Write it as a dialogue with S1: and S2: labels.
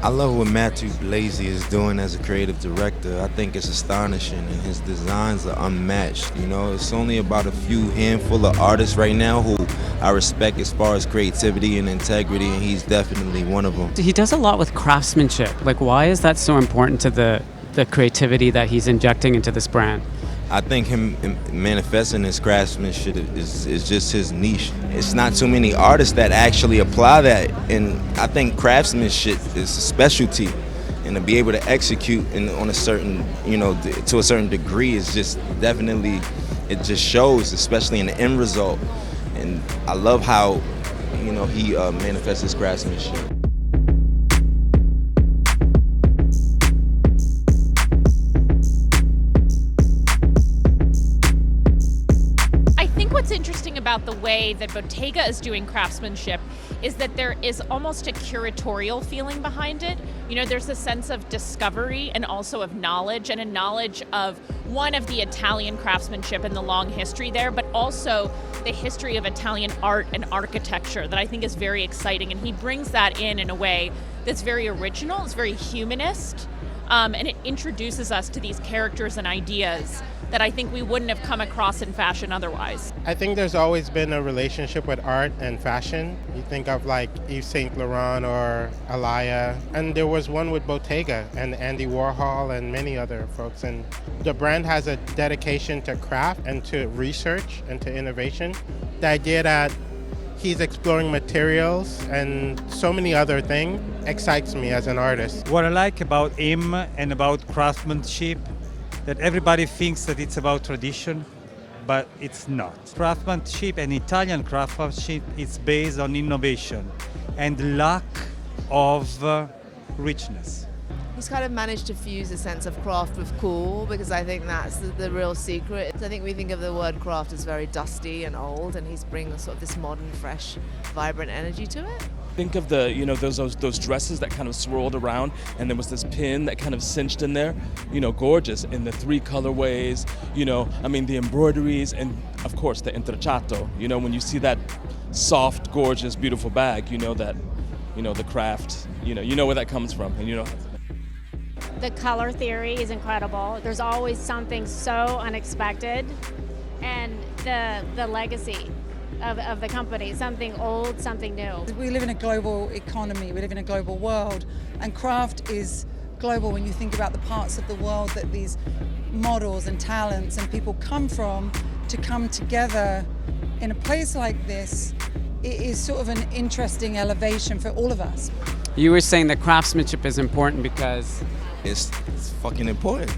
S1: I love what Matthew Blasey is doing as a creative director. I think it's astonishing, and his designs are unmatched. You know, it's only about a few handful of artists right now who I respect as far as creativity and integrity, and he's definitely one of them.
S2: He does a lot with craftsmanship. Like, why is that so important to the creativity that he's injecting into this brand?
S1: I think him manifesting his craftsmanship is just his niche. It's not too many artists that actually apply that, and I think craftsmanship is a specialty, and to be able to execute on a certain, to a certain degree is just definitely, it just shows, especially in the end result. And I love how, he manifests his craftsmanship.
S3: What's interesting about the way that Bottega is doing craftsmanship is that there is almost a curatorial feeling behind it. There's a sense of discovery and also of knowledge, and a knowledge of one of the Italian craftsmanship and the long history there, but also the history of Italian art and architecture that I think is very exciting. And he brings that in a way that's very original, it's very humanist, and it introduces us to these characters and ideas that I think we wouldn't have come across in fashion otherwise.
S4: I think there's always been a relationship with art and fashion. You think of like Yves Saint Laurent or Alaya, and there was one with Bottega and Andy Warhol and many other folks. And the brand has a dedication to craft and to research and to innovation. The idea that he's exploring materials and so many other things excites me as an artist.
S5: What I like about him and about craftsmanship, that everybody thinks that it's about tradition, but it's not. Craftsmanship and Italian craftsmanship is based on innovation and lack of richness.
S6: He's kind of managed to fuse a sense of craft with cool, because I think that's the real secret. I think we think of the word craft as very dusty and old, and he's bringing sort of this modern, fresh, vibrant energy to it.
S7: Think of those dresses that kind of swirled around, and there was this pin that kind of cinched in there. Gorgeous in the three colorways. The embroideries, and of course the intrecciato. When you see that soft, gorgeous, beautiful bag, that the craft. You know where that comes from, and
S8: The color theory is incredible. There's always something so unexpected, and the legacy of the company, something old, something new.
S9: We live in a global economy, we live in a global world, and craft is global when you think about the parts of the world that these models and talents and people come from. To come together in a place like this, it is sort of an interesting elevation for all of us.
S2: You were saying that craftsmanship is important because
S1: It's fucking important.